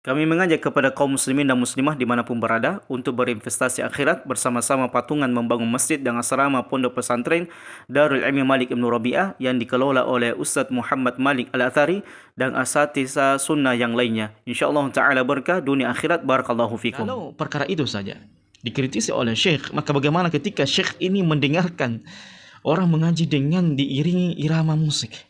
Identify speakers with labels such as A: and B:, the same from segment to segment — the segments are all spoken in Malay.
A: Kami mengajak kepada kaum muslimin dan muslimah dimanapun berada untuk berinvestasi akhirat bersama-sama patungan membangun masjid dan asrama pondok pesantren Darul Ilmi Malik Ibn Rabi'ah yang dikelola oleh Ustaz Muhammad Malik Al-Athari dan asatidz sunnah yang lainnya. InsyaAllah ta'ala berkah dunia akhirat. Barakallahu fikum.
B: Kalau perkara itu saja dikritisi oleh syekh, maka bagaimana ketika syekh ini mendengarkan orang mengaji dengan diiringi irama musik?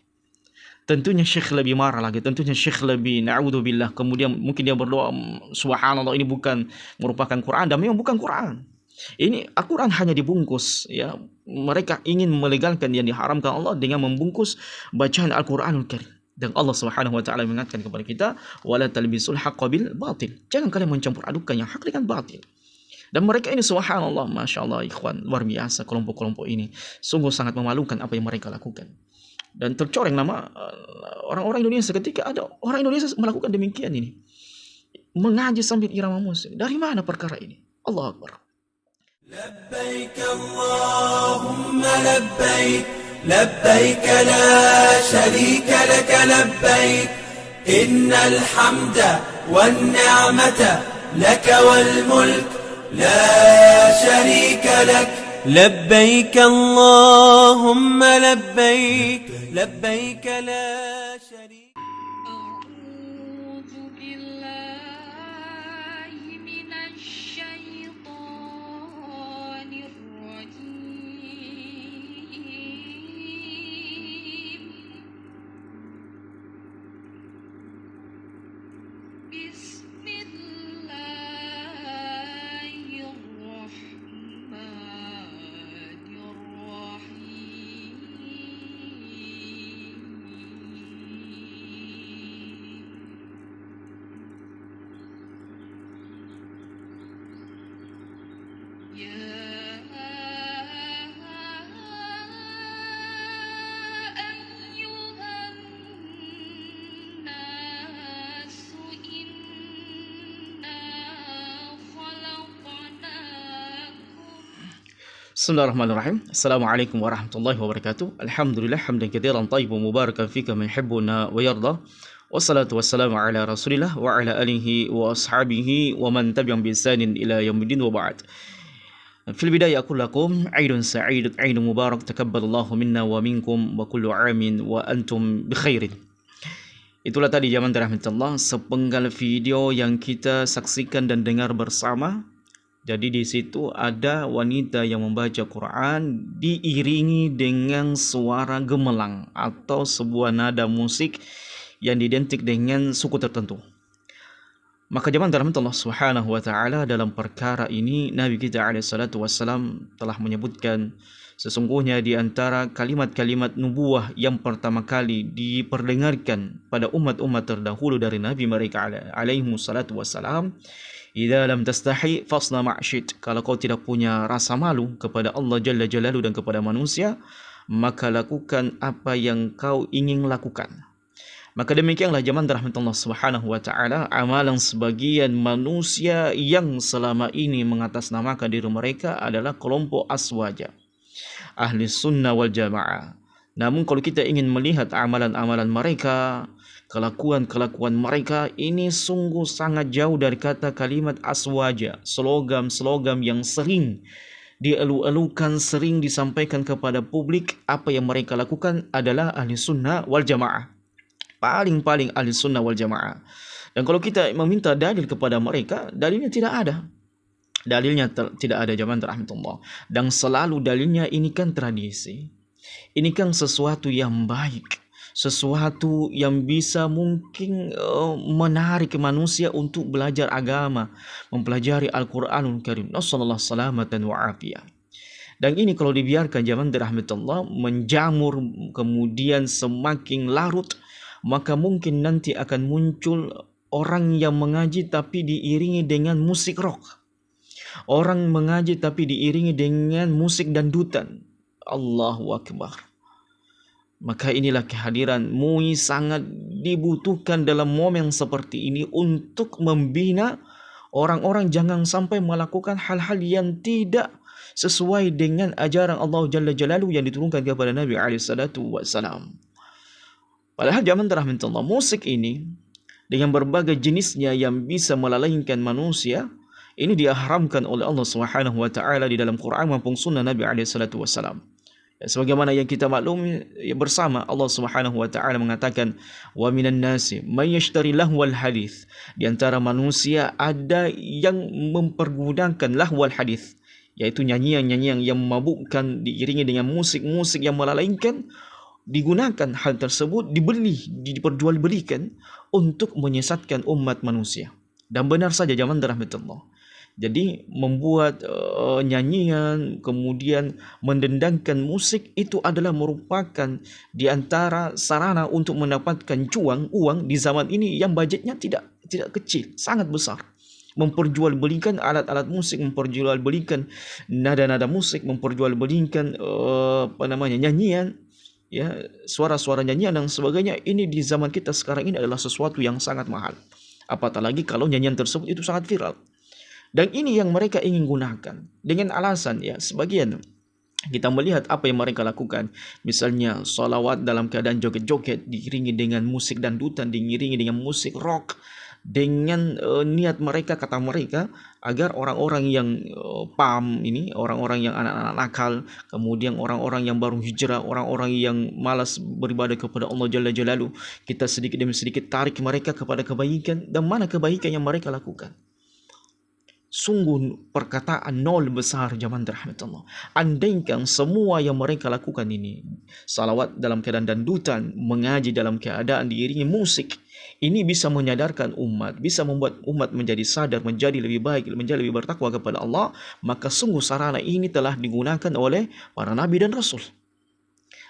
B: Tentunya syekh lebih marah lagi, tentunya syekh lebih na'udzubillah. Kemudian mungkin dia berdoa, subhanallah, ini bukan merupakan Quran, dan memang bukan Quran. Ini Al-Quran hanya dibungkus, ya. Mereka ingin melegalkan yang diharamkan Allah dengan membungkus bacaan Al-Quranul Karim. Dan Allah Subhanahu wa taala mengingatkan kepada kita, wala talbisul haqqa bil batil. Jangan kalian mencampur adukan yang hak dengan batil. Dan mereka ini subhanallah, masya Allah ikhwan, luar biasa kelompok-kelompok ini. Sungguh sangat memalukan apa yang mereka lakukan. Dan tercoreng nama orang-orang Indonesia ketika ada orang Indonesia melakukan demikian ini. Mengaji sambil irama musik. Dari mana perkara ini? Allah Akbar.
C: لبيك اللهم لبيك لبيك لا شريك لك لبيك إن الحمد والنعمة لك والملك لا شريك لك لبيك اللهم لبيك لبيك لا شريك.
D: أعوذ بالله من الشيطان الرجيم. بسم الله الرحمن الرحيم. يا أيها الناس إنا خلقناكم.
B: Bismillahirrahmanirrahim. Assalamualaikum warahmatullahi wabarakatuh. Alhamdulillah hamdan katsiran thayyiban mubarakan fika man yuhibbuna wa yarda. Wassalatu wassalamu ala Rasulillah wa ala alihi wa ashabihi wa man tabi'ahum bi ihsanin ila yaumiddin wa ba'd. Fil bidayah aqul lakum Aidun sa'id, Aidun mubarak, takabbalallahu minna wa minkum wa kullu amin wa antum bi khairin. Itulah tadi jamaah rahmatullah sepenggal video yang kita saksikan dan dengar bersama. Jadi di situ ada wanita yang membaca Quran diiringi dengan suara gemelang atau sebuah nada musik yang identik dengan suku tertentu. Maka jemaah rahmatullah subhanahu wa ta'ala, dalam perkara ini Nabi kita alaihissalatu wassalam telah menyebutkan sesungguhnya di antara kalimat-kalimat nubuah yang pertama kali diperdengarkan pada umat-umat terdahulu dari Nabi mereka alaihissalatu wassalam, idza lam tastahi fasna ma'syid. Kalau kau tidak punya rasa malu kepada Allah Jalla Jalaluhu dan kepada manusia, maka lakukan apa yang kau ingin lakukan. Maka demikianlah jemaah rahmatullah subhanahu wa ta'ala amalan sebagian manusia yang selama ini mengatasnamakan diri mereka adalah kelompok aswaja, ahli sunnah wal jamaah. Namun kalau kita ingin melihat amalan-amalan mereka, kelakuan-kelakuan mereka, ini sungguh sangat jauh dari kata kalimat aswaja, slogan-slogan yang sering dielu-elukan, sering disampaikan kepada publik. Apa yang mereka lakukan adalah ahli sunnah wal jamaah, paling-paling ahli sunnah wal jamaah. Dan kalau kita meminta dalil kepada mereka, dalilnya tidak ada. Tidak ada jamaah rahmatullah. Dan selalu dalilnya ini kan tradisi. Ini kan sesuatu yang baik, sesuatu yang bisa mungkin menarik manusia untuk belajar agama, mempelajari Al-Quranul Karim. Nasallallahu salamatan wa afiyah. Dan ini kalau dibiarkan jamaah rahmatullah menjamur, kemudian semakin larut, maka mungkin nanti akan muncul orang yang mengaji tapi diiringi dengan musik rock. Orang mengaji tapi diiringi dengan musik dangdutan. Allahu Akbar. Maka inilah kehadiran MUI sangat dibutuhkan dalam momen seperti ini untuk membina orang-orang jangan sampai melakukan hal-hal yang tidak sesuai dengan ajaran Allah Jalla Jalaluhu yang diturunkan kepada Nabi alaihissalatu wassalam. Padahal zaman rahmatullah musik ini dengan berbagai jenisnya yang bisa melalaikan manusia, ini diharamkan oleh Allah Subhanahu wa taala di dalam Quran maupun sunnah Nabi alaihi salatu wasallam. Sebagaimana yang kita maklumi bersama, Allah Subhanahu wa taala mengatakan, wa minan nasi may yashtari lahwal hadits. Di antara manusia ada yang mempergunakan lahwal hadits, yaitu nyanyian-nyanyian yang memabukkan diiringi dengan musik-musik yang melalaikan, digunakan hal tersebut, diperjualbelikan untuk menyesatkan umat manusia. Dan benar saja zaman rahmatullah. Jadi membuat nyanyian, kemudian mendendangkan musik, itu adalah merupakan di antara sarana untuk mendapatkan uang di zaman ini yang budgetnya tidak kecil, sangat besar. Memperjualbelikan alat-alat musik, memperjualbelikan nada-nada musik, memperjualbelikan nyanyian, ya, suara-suara nyanyian dan sebagainya. Ini di zaman kita sekarang ini adalah sesuatu yang sangat mahal. Apatah lagi kalau nyanyian tersebut itu sangat viral. Dan ini yang mereka ingin gunakan dengan alasan, ya, sebagian kita melihat apa yang mereka lakukan. Misalnya salawat dalam keadaan joget-joget diiringi dengan musik dangdutan, diiringi dengan musik rock, dengan niat mereka, kata mereka, agar orang-orang yang orang-orang yang anak-anak nakal, kemudian orang-orang yang baru hijrah, orang-orang yang malas beribadah kepada Allah Jalla Jalaluhu, kita sedikit demi sedikit tarik mereka kepada kebaikan. Dan mana kebaikan yang mereka lakukan? Sungguh perkataan nol besar zaman rahmatullah. Andaikan semua yang mereka lakukan ini, salawat dalam keadaan dangdutan, mengaji dalam keadaan diiringi musik, ini bisa menyadarkan umat, bisa membuat umat menjadi sadar, menjadi lebih baik, menjadi lebih bertakwa kepada Allah, maka sungguh sarana ini telah digunakan oleh para nabi dan rasul.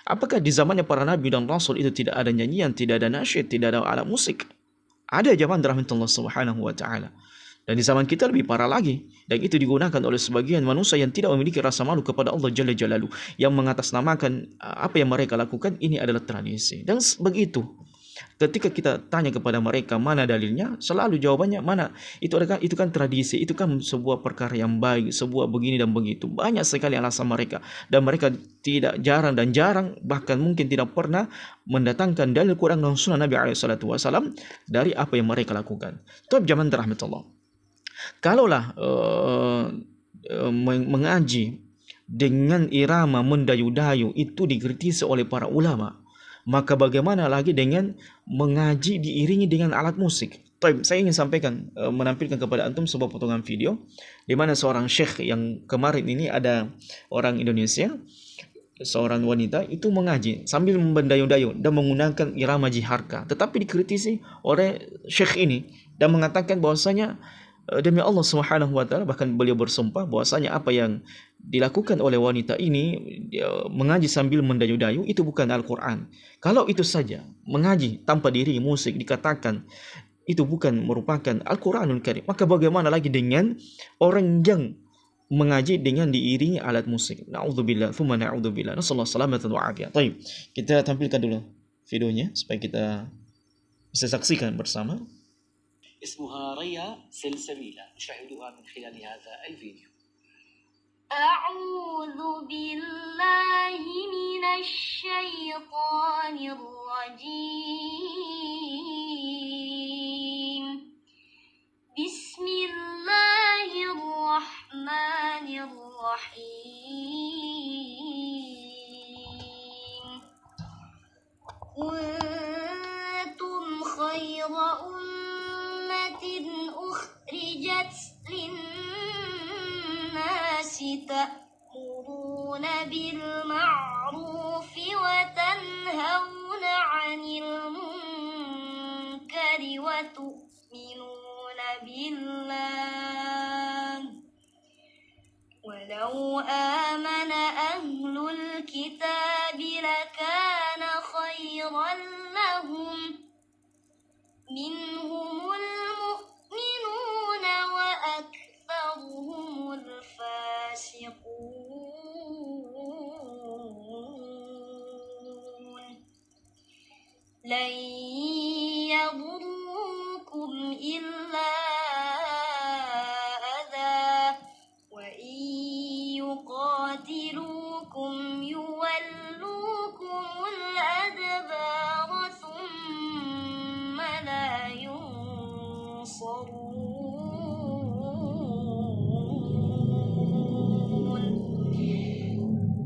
B: Apakah di zamannya para nabi dan rasul itu tidak ada nyanyian, tidak ada nasyid, tidak ada alat musik? Ada zaman rahmatullah subhanahu wa ta'ala. Dan di zaman kita lebih parah lagi. Dan itu digunakan oleh sebagian manusia yang tidak memiliki rasa malu kepada Allah Jalla Jalaluhu, yang mengatasnamakan apa yang mereka lakukan ini adalah tradisi. Dan begitu, ketika kita tanya kepada mereka mana dalilnya, selalu jawabannya mana, itu kan tradisi, itu kan sebuah perkara yang baik, sebuah begini dan begitu. Banyak sekali alasan mereka, dan mereka tidak jarang bahkan mungkin tidak pernah mendatangkan dalil Quran dan sunnah Nabi SAW dari apa yang mereka lakukan. Tapi zaman rahmatullah, kalaulah mengaji dengan irama mendayu-dayu itu dikritisi oleh para ulama, maka bagaimana lagi dengan mengaji diiringi dengan alat musik? Saya ingin sampaikan, menampilkan kepada antum sebuah potongan video di mana seorang syekh yang kemarin ini, ada orang Indonesia, seorang wanita itu mengaji sambil mendayu-dayu dan menggunakan irama jiharka, tetapi dikritisi oleh syekh ini dan mengatakan bahwasanya demi Allah Subhanahu wa taala, bahkan beliau bersumpah bahwasanya apa yang dilakukan oleh wanita ini, mengaji sambil mendayu-dayu, itu bukan Al-Qur'an. Kalau itu saja, mengaji tanpa diiringi musik dikatakan itu bukan merupakan Al-Qur'anul Karim, maka bagaimana lagi dengan orang yang mengaji dengan diiringi alat musik? Na'udzubillah, thumma na'udzubillah. Nasallahu salamatan wa afiyah. Baik, kita tampilkan dulu videonya supaya kita bisa saksikan bersama.
E: اسمها ريا سلسبيلة، نشاهدها من خلال هذا الفيديو.
D: أعوذ بالله من الشيطان الرجيم. بسم الله الرحمن الرحيم. كنتم خير أخرجت للناس تأمرون بالمعروف وتنهون عن المنكر وتؤمنون بالله. ولو آمن أهل الكتاب لكان خيرا لهم، منهم المؤمنون وأكثرهم الفاسقون. لن يضروكم إلا أذى، وإن يقاتلوكم يولوكم الأدبار ثم لا ينصرون. يبصرون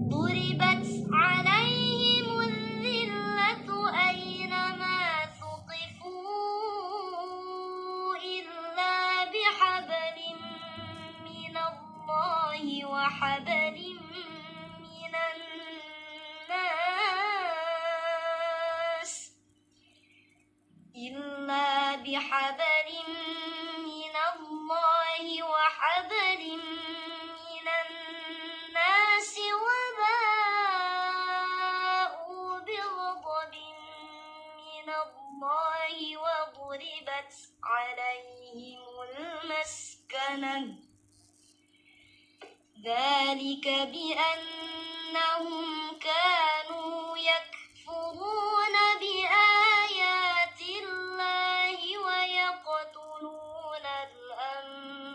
D: ضربت عليهم الذلة أينما ثقفوا إلا بحبل من الله وحبل من الناس وباءوا بغضب من الله وضربت عليهم المسكنة ذلك بأنهم كانوا يكفرون بآيات الله ويقتلون الأنبياء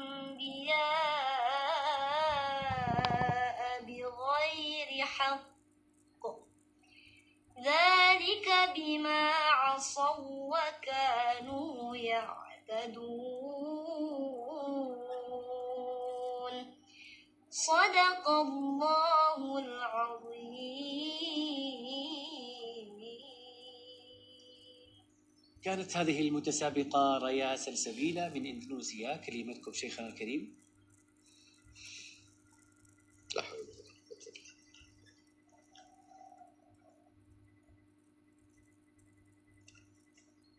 D: بغير حق ذلك بما عصوا وكانوا يعتدون صدق الله العظيم.
E: كانت هذه المتسابقة ريا سلسبيلة من إندونيسيا. كلمتكم شيخنا الكريم.
F: لا حول ولا قوة إلا بالله.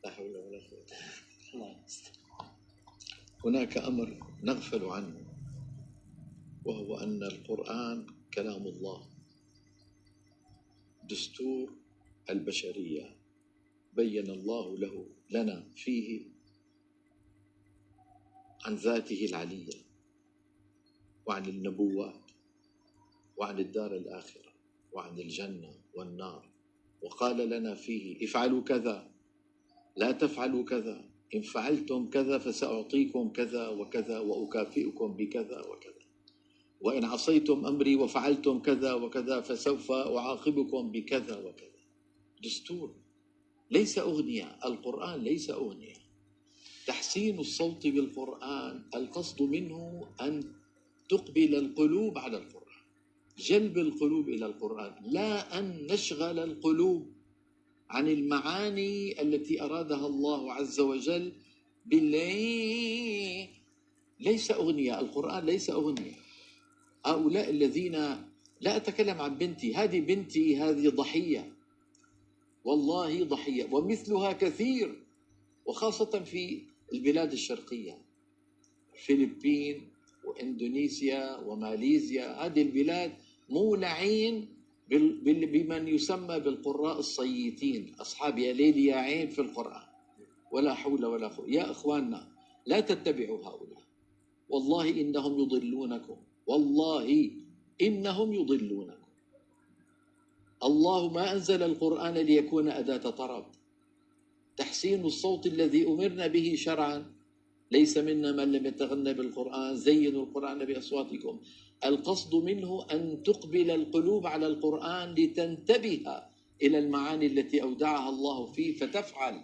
F: لا حول ولا قوة إلا بالله.
E: الله يستر.
F: هناك أمر نغفل عنه، وهو أن القرآن كلام الله، دستور البشرية، بين الله لنا فيه عن ذاته العلية وعن النبوات وعن الدار الآخرة وعن الجنة والنار، وقال لنا فيه افعلوا كذا لا تفعلوا كذا، إن فعلتم كذا فسأعطيكم كذا وكذا وأكافئكم بكذا وكذا، وإن عصيتم أمري وفعلتم كذا وكذا فسوف أعاقبكم بكذا وكذا. دستور، ليس أغنية. القرآن ليس أغنية. تحسين الصوت بالقرآن القصد منه أن تقبل القلوب على القرآن، جلب القلوب إلى القرآن، لا أن نشغل القلوب عن المعاني التي أرادها الله عز وجل بالله. ليس أغنية، القرآن ليس أغنية. هؤلاء الذين، لا أتكلم عن بنتي، هذه بنتي، هذه ضحية، والله ضحية، ومثلها كثير، وخاصة في البلاد الشرقية، الفلبين وإندونيسيا وماليزيا. هذه البلاد مولعين بمن يسمى بالقراء الصيتين، أصحاب يا ليل يا عين في القرآن. ولا حول ولا قوة. يا إخواننا، لا تتبعوا هؤلاء، والله إنهم يضلونكم، والله إنهم يضلونكم. الله ما أنزل القرآن ليكون أداة طرب. تحسين الصوت الذي أمرنا به شرعا، ليس منا من لم يتغنى بالقرآن، زينوا القرآن بأصواتكم. القصد منه أن تقبل القلوب على القرآن لتنتبه إلى المعاني التي أودعها الله فيه، فتفعل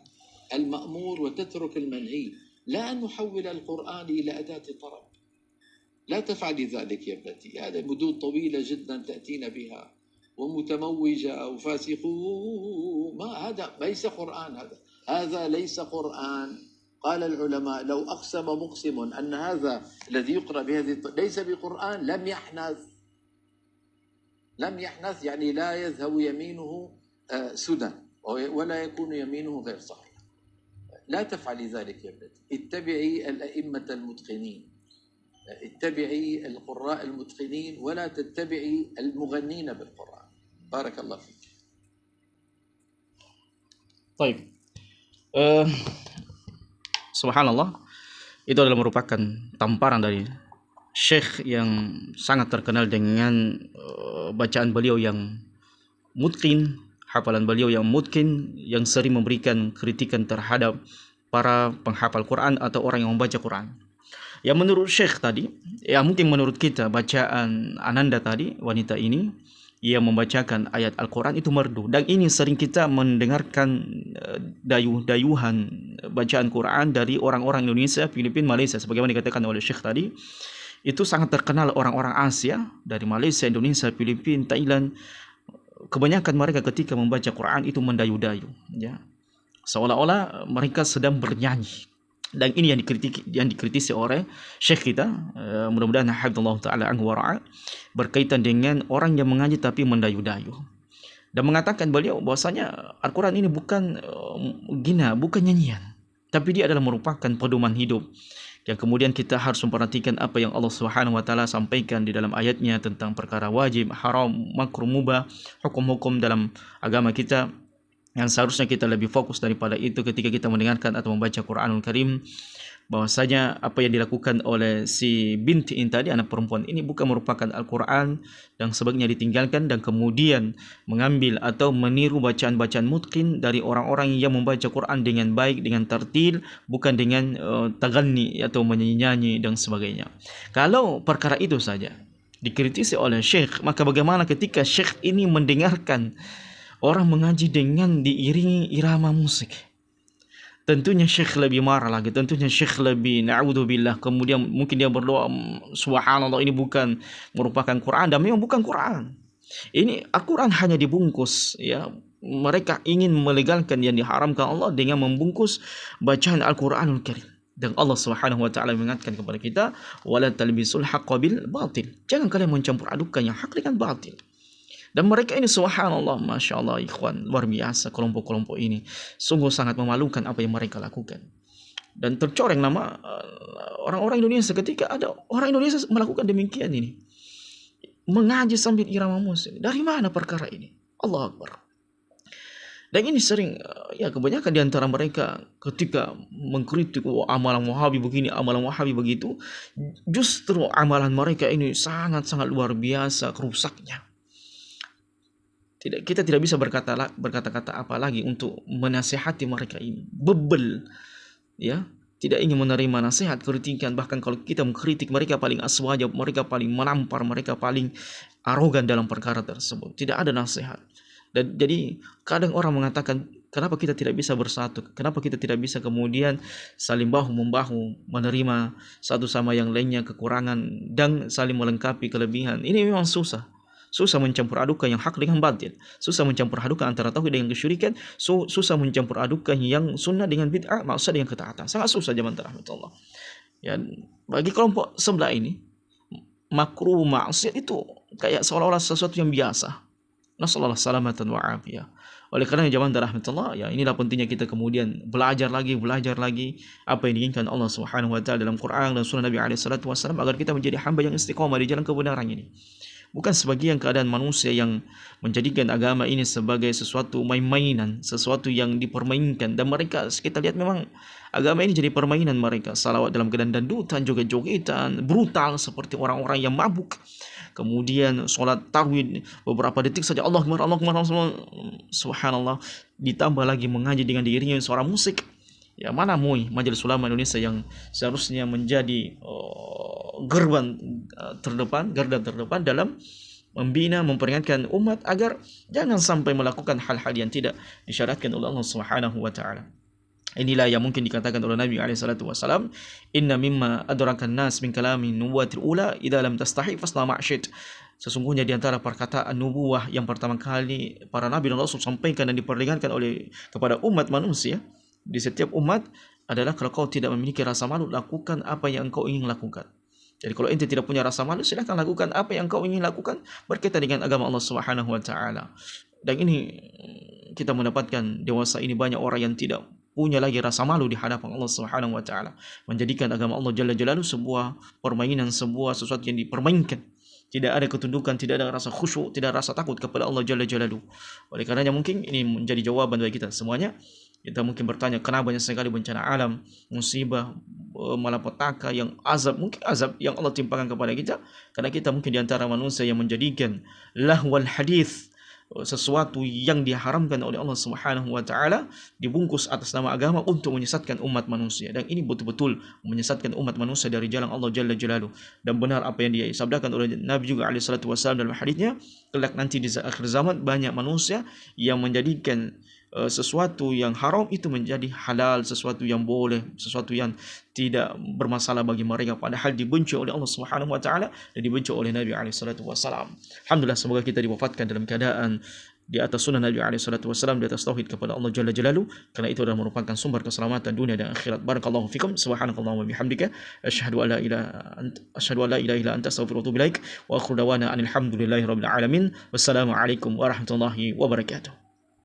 F: المأمور وتترك المنهي، لا أن نحول القرآن إلى أداة طرب. لا تفعلي ذلك يا ابنتي. هذا مدود طويلة جدا تأتين بها، ومتموجة وفاسقون، ما هذا ليس قرآن. هذا ليس قرآن. قال العلماء: لو أقسم مقسم أن هذا الذي يقرأ بهذه ليس بقرآن لم يحنث. لم يحنث يعني لا يذهب يمينه سدى، ولا يكون يمينه غير صحيح. لا تفعلي ذلك يا ابنتي. اتبعي الأئمة المتقنين، اتبعي القراء المتقنين، ولا تتبعي المغنين بالقرآن. بارك الله فيك.
B: Baik. Subhanallah, itu adalah merupakan tamparan dari Syekh yang sangat terkenal dengan bacaan beliau yang mutqin, hafalan beliau yang mutqin, yang sering memberikan kritikan terhadap para penghafal Quran atau orang yang membaca Quran. Ya, menurut Syekh tadi, ya mungkin menurut kita bacaan Ananda tadi, wanita ini, ia membacakan ayat Al-Quran itu merdu. Dan ini sering kita mendengarkan dayuh-dayuhan bacaan Quran dari orang-orang Indonesia, Filipina, Malaysia. Sebagaimana dikatakan oleh Syekh tadi, itu sangat terkenal orang-orang Asia dari Malaysia, Indonesia, Filipina, Thailand. Kebanyakan mereka ketika membaca Quran itu mendayu-dayu, ya, seolah-olah mereka sedang bernyanyi. Dan ini yang dikritisi oleh Syekh kita, mudah-mudahan hafizallahu taala anhu wa ra'a, berkaitan dengan orang yang mengaji tapi mendayu-dayu. Dan mengatakan beliau bahwasanya Al-Quran ini bukan gina, bukan nyanyian, tapi dia adalah merupakan pedoman hidup. yang kemudian kita harus memperhatikan apa yang Allah Subhanahu wa taala sampaikan di dalam ayatnya tentang perkara wajib, haram, makruh, mubah, hukum-hukum dalam agama kita, yang seharusnya kita lebih fokus daripada itu ketika kita mendengarkan atau membaca Quranul Karim, bahwasanya apa yang dilakukan oleh si binti ini tadi, anak perempuan ini, bukan merupakan Al-Quran dan sebaiknya ditinggalkan, dan kemudian mengambil atau meniru bacaan-bacaan mutqin dari orang-orang yang membaca Quran dengan baik, dengan tartil, bukan dengan taganni atau menyanyi-nyanyi dan sebagainya. Kalau perkara itu saja dikritisi oleh Syekh, maka bagaimana ketika Syekh ini mendengarkan orang mengaji dengan diiringi irama musik? Tentunya Syekh lebih marah lagi, tentunya Syekh lebih na'udzubillah, kemudian mungkin dia berdoa, subhanallah, ini bukan merupakan Quran, dan memang bukan Quran. Ini Al-Quran hanya dibungkus, ya. Mereka ingin melegalkan yang diharamkan Allah dengan membungkus bacaan Al-Quranul Karim. Dan Allah Subhanahu wa taala mengingatkan kepada kita, wala talbisul haqqa bil batil. Jangan kalian mencampur adukan yang hak dengan batil. Dan mereka ini subhanallah, masya Allah ikhwan, luar biasa kelompok-kelompok ini. Sungguh sangat memalukan apa yang mereka lakukan. Dan tercoreng nama orang-orang Indonesia ketika ada orang Indonesia melakukan demikian ini. Mengaji sambil irama musik. Dari mana perkara ini? Allah Akbar. Dan ini sering, ya kebanyakan di antara mereka ketika mengkritik amalan Wahabi begini, amalan Wahabi begitu, justru amalan mereka ini sangat-sangat luar biasa kerusaknya. Kita tidak bisa berkata-kata apa lagi untuk menasihati mereka ini. Bebel, ya, tidak ingin menerima nasihat, kritikan. Bahkan kalau kita mengkritik, mereka paling aswajab, mereka paling menampar, mereka paling arogan dalam perkara tersebut. Tidak ada nasihat. Dan jadi kadang orang mengatakan, kenapa kita tidak bisa bersatu? Kenapa kita tidak bisa kemudian saling bahu-membahu, menerima satu sama yang lainnya kekurangan dan saling melengkapi kelebihan? Ini memang susah. Susah mencampur adukan yang hak dengan batil. Susah mencampur adukan antara tauhid dengan kesyirikan. Susah mencampur adukan yang sunnah dengan bid'ah, maksud dengan ketaatan. Sangat susah zaman rahmatullah. Ya, bagi kelompok sebelah ini, makruh maksiat itu kayak seolah-olah sesuatu yang biasa. Nasallallahu salamatan wa afiyah. Oleh karena zaman rahmatullah, ya inilah pentingnya kita kemudian belajar lagi apa yang diinginkan Allah Subhanahu wa taala dalam Quran dan sunnah Nabi alaihi salatu wasallam, agar kita menjadi hamba yang istiqamah di jalan kebenaran ini. Bukan sebagian keadaan manusia yang menjadikan agama ini sebagai sesuatu main-mainan, sesuatu yang dipermainkan. Dan mereka, kita lihat memang agama ini jadi permainan mereka. Salawat dalam keadaan dandutan, joget-jogetan, brutal seperti orang-orang yang mabuk. Kemudian sholat tarawih beberapa detik saja, Allah Akbar, subhanallah. Ditambah lagi mengaji dengan diiringi suara musik. Ya, mana MUI, Majelis Ulama Indonesia, yang seharusnya menjadi garda terdepan dalam membina, memperingatkan umat agar jangan sampai melakukan hal-hal yang tidak disyaratkan oleh Allah Subhanahu wa taala. Inilah yang mungkin dikatakan oleh Nabi alaihi salatu wasallam, inna mimma adrakan nas min kalamin nubuwatil ula idza lam tastahi fasla ma'syid. Sesungguhnya di antara perkataan nubuwah yang pertama kali para nabi dan rasul sampaikan dan diperdengarkan kepada umat manusia di setiap umat adalah, kalau kau tidak memiliki rasa malu, lakukan apa yang engkau ingin lakukan. Jadi kalau ente tidak punya rasa malu, silahkan lakukan apa yang engkau ingin lakukan berkaitan dengan agama Allah Subhanahu wa taala. Dan ini kita mendapatkan dewasa ini banyak orang yang tidak punya lagi rasa malu di hadapan Allah Subhanahu wa taala, menjadikan agama Allah Jalla Jalaluhu sebuah permainan, sebuah sesuatu yang dipermainkan. Tidak ada ketundukan, tidak ada rasa khusyuk, tidak ada rasa takut kepada Allah Jalla Jalaluhu. Oleh karenanya mungkin ini menjadi jawaban bagi kita semuanya. Kita mungkin bertanya, kenapa banyak sekali bencana alam, musibah, malapetaka, yang azab, mungkin azab yang Allah timpakan kepada kita, karena kita mungkin di antara manusia yang menjadikan lahwal hadis, sesuatu yang diharamkan oleh Allah Subhanahu wa taala dibungkus atas nama agama untuk menyesatkan umat manusia, dan ini betul-betul menyesatkan umat manusia dari jalan Allah Jalla Jalaluhu. Dan benar apa yang disabdakan oleh Nabi juga alaihi salatu wasallam dalam hadisnya, kelak nanti di akhir zaman banyak manusia yang menjadikan sesuatu yang haram itu menjadi halal, sesuatu yang boleh, sesuatu yang tidak bermasalah bagi mereka, padahal dibenci oleh Allah Subhanahu wa taala dan dibenci oleh Nabi alaihi salatu wasallam. Alhamdulillah, semoga kita diwafatkan dalam keadaan di atas sunnah Nabi alaihi salatu wasallam, di atas tauhid kepada Allah Jalla Jalaluhu, karena itu adalah merupakan sumber keselamatan dunia dan akhirat. Barakallahu fikum, subhanakallahumma wa bihamdika, asyhadu an la ilaha illa anta, astaghfiruka wa atubu ilaik, wa akhiru dawana alhamdulillahi rabbil alamin. Wassalamu alaikum warahmatullahi wabarakatuh.